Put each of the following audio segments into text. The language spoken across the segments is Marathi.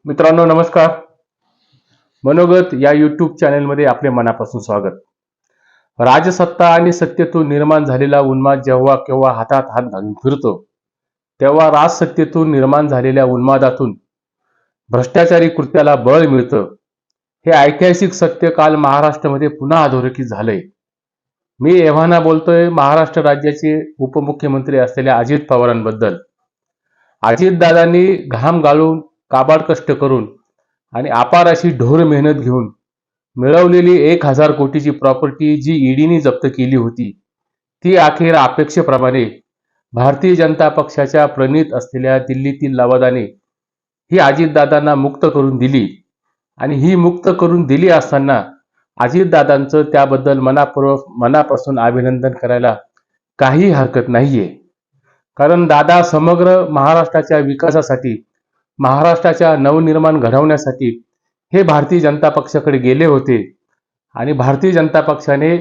मित्रांनो नमस्कार. मनोगत या यूट्यूब चॅनलमध्ये आपले मनापासून स्वागत. राजसत्ता आणि सत्तेतून निर्माण झालेला उन्माद जेव्हा केव्हा हातात हात घालून फिरतो, तेव्हा राजसत्तेतून निर्माण झालेल्या उन्मादातून भ्रष्टाचारी कृत्याला बळ मिळतं. हे ऐतिहासिक सत्य काल महाराष्ट्रामध्ये पुन्हा अधोरेखित झालंय. मी एव्हाना बोलतोय महाराष्ट्र राज्याचे उपमुख्यमंत्री असलेल्या अजित पवारांबद्दल. अजितदादांनी घाम गाळून, काबाड कष्ट करून आणि अपार अशी ढोर मेहनत घेऊन मिळवलेली 1,000 कोटीची प्रॉपर्टी जी ईडीने जप्त केली होती, ती अखेर अपेक्षेप्रमाणे भारतीय जनता पक्षाच्या प्रणीत असलेल्या दिल्लीतील लवादाने ही अजितदादांना मुक्त करून दिली. आणि ही मुक्त करून दिली असताना अजितदादांचं त्याबद्दल मनापासून अभिनंदन करायला काही हरकत नाहीये. कारण दादा समग्र महाराष्ट्राच्या विकासासाठी, महाराष्ट्राच्या नवनिर्माण घडवण्यासाठी हे भारतीय जनता पक्षाकडे गेले होते. आणि भारतीय जनता पक्षाने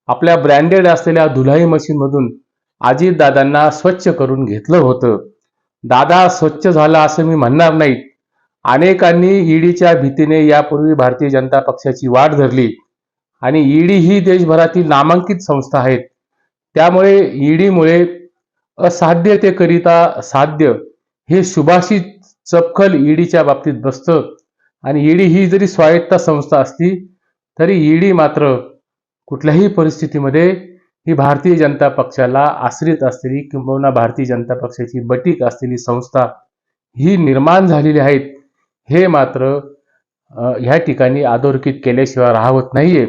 आपल्या ब्रँडेड असलेल्या धुलाई मशीनमधून अजितदादांना स्वच्छ करून घेतलं होतं. दादा स्वच्छ झाला असं मी म्हणणार नाही. अनेकांनी ईडीच्या भीतीने यापूर्वी भारतीय जनता पक्षाची वाट धरली आणि ईडी ही देशभरातील नामांकित संस्था आहेत. त्यामुळे ईडीमुळे असाध्यतेकरिता साध्य हे सुभाषित चपखल ईडीच्या बाबतीत बसतं. आणि ईडी ही जरी स्वायत्त संस्था असली तरी ईडी मात्र कुठल्याही परिस्थितीमध्ये ही भारतीय जनता पक्षाला आश्रित असलेली किंबहुना भारतीय जनता पक्षाची बटीक असलेली संस्था ही निर्माण झालेली आहेत, हे मात्र ह्या ठिकाणी अधोरेखित केल्याशिवाय राहत नाहीये.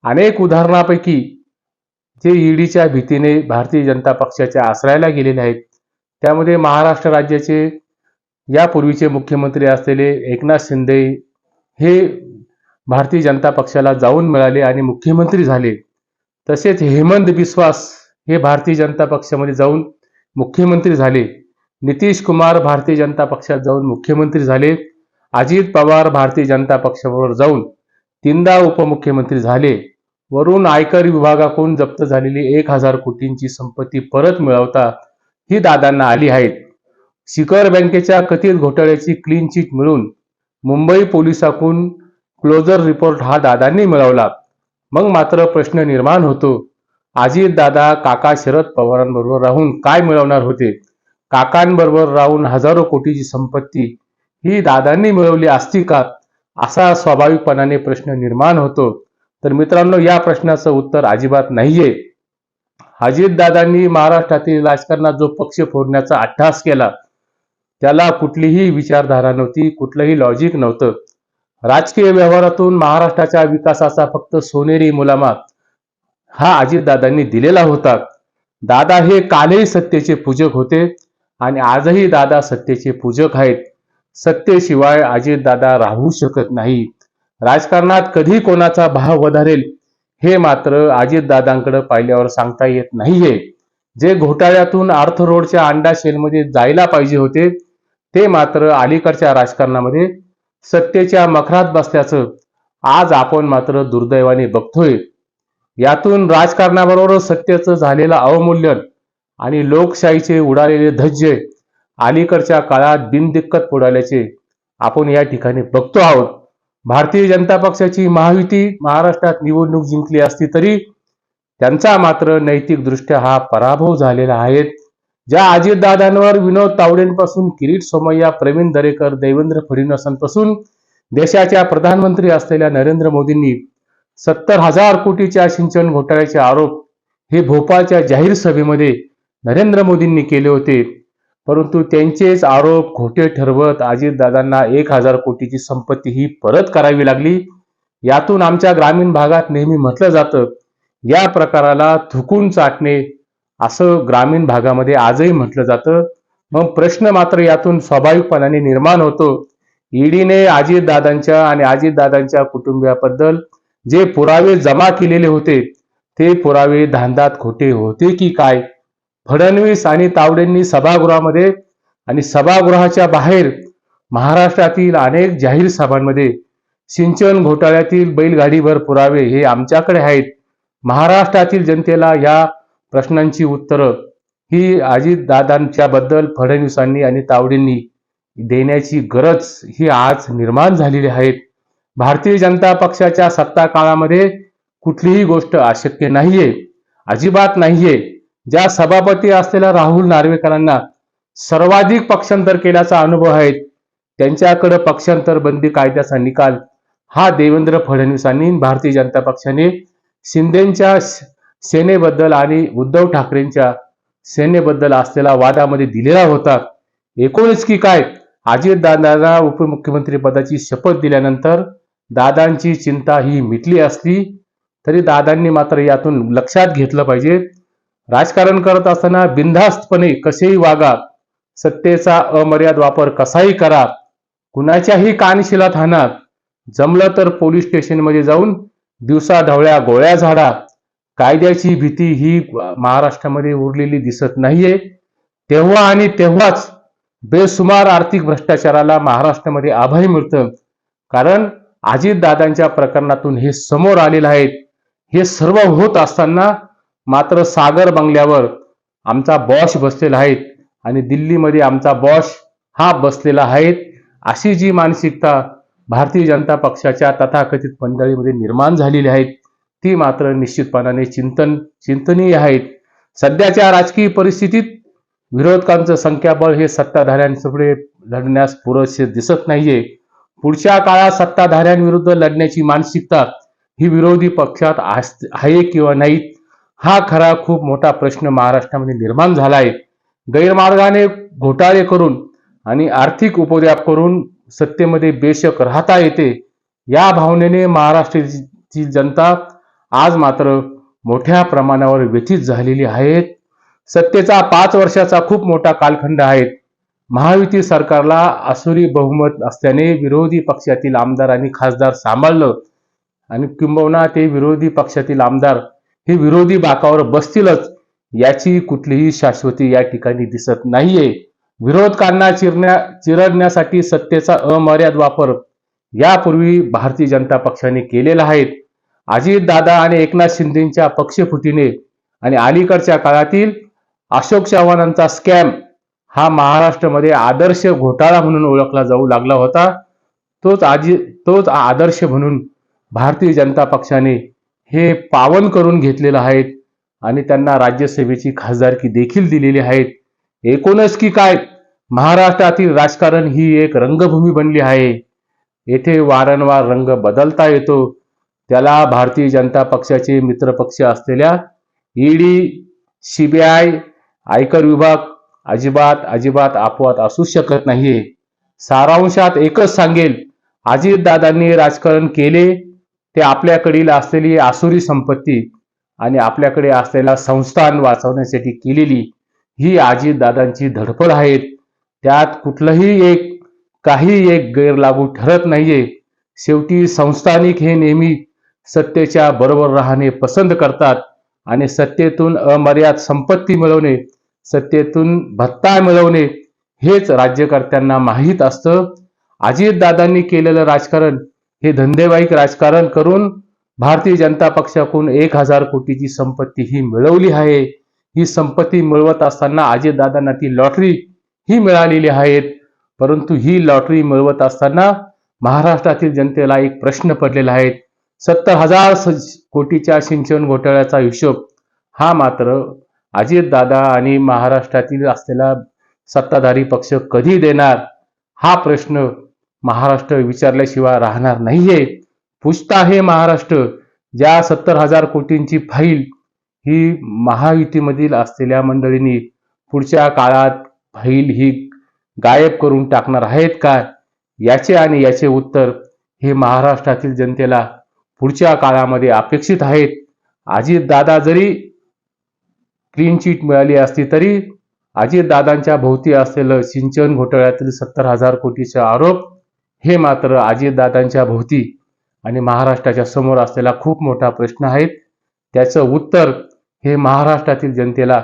अनेक उदाहरणापैकी जे ईडीच्या भीतीने भारतीय जनता पक्षाच्या आश्रयाला गेलेले आहेत, त्यामध्ये महाराष्ट्र राज्याचे यापूर्वीचे मुख्यमंत्री असलेले एकनाथ शिंदे हे भारतीय जनता पक्षाला जाऊन मिळाले आणि मुख्यमंत्री झाले. तसेच हेमंत बिस्वास हे भारतीय जनता पक्षामध्ये जाऊन मुख्यमंत्री झाले. नितीश कुमार भारतीय जनता पक्षात जाऊन मुख्यमंत्री झाले. अजित पवार भारतीय जनता पक्षाबरोबर जाऊन 3दा उपमुख्यमंत्री झाले. वरून आयकर विभागाकडून जप्त झालेली 1,000 कोटींची संपत्ती परत मिळवता ही दादांना आली आहेत. शिखर बँकेच्या कथित घोटाळ्याची क्लीन चिट मिळून मुंबई पोलिसांकडून क्लोजर रिपोर्ट हा दादांनी मिळवला. मग मात्र प्रश्न निर्माण होतो, अजितदादा काका शरद पवारांबरोबर राहून काय मिळवणार होते? काकांबरोबर राहून हजारो कोटीची संपत्ती ही दादांनी मिळवली असती का, असा स्वाभाविकपणाने प्रश्न निर्माण होतो. तर मित्रांनो, या प्रश्नाचं उत्तर अजिबात नाहीये. अजितदादांनी महाराष्ट्रातील राजकारणात जो पक्ष फोडण्याचा अट्टहास केला, त्याला कुठलीही विचारधारा नव्हती, कुठलंही लॉजिक नव्हतं. राजकीय व्यवहारातून महाराष्ट्राच्या विकासाचा फक्त सोनेरी मुलामा हा अजितदादांनी दिलेला होता. दादा हे कालही सत्तेचे पूजक होते आणि आजही दादा सत्तेचे पूजक आहेत. सत्तेशिवाय अजितदादा राहू शकत नाही. राजकारणात कधी कोणाचा भाव वधारेल हे मात्र अजितदादांकडे पाहिल्यावर सांगता येत नाहीये. जे घोटाळ्यातून अर्थ रोडच्या अंडा शेलमध्ये जायला पाहिजे होते, ते मात्र अलीकडच्या राजकारणामध्ये सत्तेच्या मखरात बसल्याचं आज आपण मात्र दुर्दैवाने बघतोय. यातून राजकारणाबरोबर सत्तेचं झालेलं अवमूल्यन आणि लोकशाहीचे उडालेले धज्जे अलीकडच्या काळात बिनदिक्कत उडाल्याचे आपण या ठिकाणी बघतो आहोत. भारतीय जनता पक्षाची महायुती महाराष्ट्रात निवडणूक जिंकली असती तरी त्यांचा मात्र नैतिकदृष्ट्या हा पराभव झालेला आहे. ज्या अजितदादांवर विनोद तावडेंपासून किरीट सोमय्या, प्रवीण दरेकर, देवेंद्र फडणवीसांपासून देशाच्या प्रधानमंत्री असलेल्या नरेंद्र मोदींनी 70,000 कोटीच्या सिंचन घोटाळ्याचे आरोप हे भोपाळच्या जाहीर सभेमध्ये नरेंद्र मोदींनी केले होते. परंतु त्यांचेच आरोप खोटे ठरवत अजितदादांना 1,000 कोटीची संपत्ती ही परत करावी लागली. यातून आमच्या ग्रामीण भागात नेहमी म्हटलं जातं, या प्रकाराला थुकून चाटणे असं ग्रामीण भागामध्ये आजही म्हटलं जातं. मग प्रश्न मात्र यातून स्वाभाविकपणाने निर्माण होतो, ईडीने अजितदादांच्या आणि अजितदादांच्या कुटुंबियाबद्दल जे पुरावे जमा केलेले होते, ते पुरावे धांदात खोटे होते की काय? फडणवीस आणि तावडेंनी सभागृहामध्ये आणि सभागृहाच्या बाहेर महाराष्ट्रातील अनेक जाहीर सभांमध्ये सिंचन घोटाळ्यातील बैलगाडीभर पुरावे हे आमच्याकडे आहेत, महाराष्ट्रातील जनतेला या प्रश्नांची उत्तरं ही अजितदादांच्या बद्दल फडणवीसांनी आणि तावडेंनी देण्याची गरज ही आज निर्माण झालेली आहे. भारतीय जनता पक्षाच्या सत्ता काळामध्ये कुठलीही गोष्ट अशक्य नाहीये, अजिबात नाहीये. ज्या सभापती असलेल्या राहुल नार्वेकरांना सर्वाधिक पक्षांतर केल्याचा अनुभव आहे, त्यांच्याकडे पक्षांतर बंदी कायद्याचा निकाल हा देवेंद्र फडणवीसांनी भारतीय जनता पक्षाने शिंदेच्या सेनेबद्दल आणि उद्धव ठाकरेंच्या सेनेबद्दल असलेल्या वादामध्ये दिलेला होता. एकूणच की काय, अजितदादांना उपमुख्यमंत्री पदाची शपथ दिल्यानंतर दादांची चिंता ही मिटली असली तरी दादांनी मात्र यातून लक्षात घेतलं पाहिजे, राजकारण करत असताना बिनधास्तपणे कसेही वागा, सत्तेचा अमर्याद वापर कसाही करा, कुणाच्याही कानशिलात हाना, जमलं तर पोलीस स्टेशनमध्ये जाऊन दिवसाढवळ्या गोळ्या झाडा. कायद्याची भीती ही महाराष्ट्रामध्ये उरलेली दिसत नाहीये. तेव्हा आणि तेव्हाच बेसुमार आर्थिक भ्रष्टाचाराला महाराष्ट्रामध्ये अभय मिळतं. कारण अजितदादांच्या प्रकरणातून हे समोर आलेलं आहे. हे सर्व होत असताना मात्र सागर बंगल्यावर आमचा बॉस बसलेला आहे आणि दिल्लीमध्ये आमचा बॉस हा बसलेला आहे, अशी जी मानसिकता भारतीय जनता पक्षाच्या तथाकथित मंडळीमध्ये निर्माण झालेली आहे, ती मात्र निश्चितपणाने चिंतनीय आहे. सध्याच्या राजकीय परिस्थितीत विरोधकांचं संख्याबळ हे सत्ताधाऱ्यांपुढे लढण्यास पुरेसे दिसत नाहीये. पुढच्या काळात सत्ताधाऱ्यांविरुद्ध लढण्याची मानसिकता ही विरोधी पक्षात आहे किंवा नाही, हा खरा खूप मोठा प्रश्न महाराष्ट्रामध्ये निर्माण झालाय. गैरमार्गाने घोटाळे करून आणि आर्थिक उपद्व्याप करून सत्तेमध्ये बेशक राहता येते, या भावनेने महाराष्ट्राची जनता आज मात्र मोठ्या प्रमाणावर व्यथित झालेली आहे. सत्तेचा 5 वर्षाचा खूप मोठा कालखंड आहे. महायुती सरकारला आसुरी बहुमत असल्याने विरोधी पक्षातील आमदार आणि खासदार सांभाळलं आणि किंबहुना ते विरोधी पक्षातील आमदार हे विरोधी बाकावर बसतीलच, याची कुठलीही शाश्वती या ठिकाणी दिसत नाहीये. विरोधकांना चिरडण्यासाठी सत्तेचा अमर्याद वापर यापूर्वी भारतीय जनता पक्षाने केलेला आहे. अजितदादा आणि एकनाथ शिंदेच्या पक्षफुटीने आणि अलीकडच्या काळातील अशोक चव्हाणांचा स्कॅम हा महाराष्ट्रामध्ये आदर्श घोटाळा म्हणून ओळखला जाऊ लागला होता. तोच आदर्श म्हणून भारतीय जनता पक्षाने हे पावन करून घेतलेलं आहे आणि त्यांना राज्यसभेची खासदारकी देखील दिलेली आहे. एकूणच की काय, महाराष्ट्रातील राजकारण ही एक रंगभूमी बनली आहे. येथे वारंवार रंग बदलता येतो. त्याला भारतीय जनता पक्षाचे मित्रपक्ष असलेल्या ईडी, सीबीआय, आयकर विभाग अजिबात अपवाद असू शकत नाहीये. सारांशात एकच सांगेल, अजितदादांनी राजकारण केले ते आपल्याकडील असलेली आसुरी संपत्ती आणि आपल्याकडे असलेला संस्थान वाचवण्यासाठी केलेली ही अजितदादांची धडपड आहे. त्यात काही एक गैर लागू ठरत नाहीये. शेवटी संस्थानिक हे नेहमी सत्तेच्या बरोबर राहणे पसंत करतात आणि सत्तेतून अमर्याद संपत्ती मिळवणे, सत्तेतून भत्ता मिळवणे हेच राज्यकर्त्यांना माहीत असतं. अजितदादांनी केलेलं राजकारण हे धंदेवाईक राजकारण करून भारतीय जनता पक्षाकडून 1000 कोटीची संपत्ती ही मिळवली आहे. ही संपत्ती मिळवत असताना अजितदादांना ती लॉटरी ही मिळालेली आहे. परंतु ही लॉटरी मिळवत असताना महाराष्ट्रातील जनतेला एक प्रश्न पडलेला आहे. 70,000 कोटीच्या सिंचन घोटाळ्याचा हिशोब हा मात्र अजितदादा आणि महाराष्ट्रातील असलेला सत्ताधारी पक्ष कधी देणार, हा प्रश्न महाराष्ट्र विचारल्याशिवाय राहणार नाहीये. पूछता है महाराष्ट्र. ज्या 70,000 कोटींची फाईल ही महायुतीमधील असलेल्या मंडळींनी पुढच्या काळात फाईल ही गायब करून टाकणार आहेत का, याचे उत्तर हे महाराष्ट्रातील जनतेला पुढच्या काळामध्ये अपेक्षित आहेत. अजितदादा जरी क्लीन चिट मिळाली असती तरी अजितदादांच्या भोवती असलेलं सिंचन घोटाळ्यातील 70,000 कोटीचे आरोप हे मात्र अजितदादांच्या भोवती आणि महाराष्ट्राच्या समोर असलेला खूप मोठा प्रश्न आहे. त्याचं उत्तर हे महाराष्ट्रातील जनतेला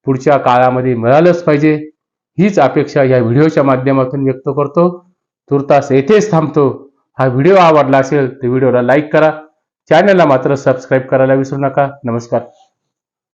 पुढच्या काळामध्ये मिळालंच पाहिजे, हीच अपेक्षा या व्हिडिओच्या माध्यमातून व्यक्त करतो. तुर्तास येथेच थांबतो. हा व्हिडिओ आवडला असेल तर व्हिडिओला लाईक करा, चॅनलला मात्र सबस्क्राईब करायला विसरू नका. नमस्कार.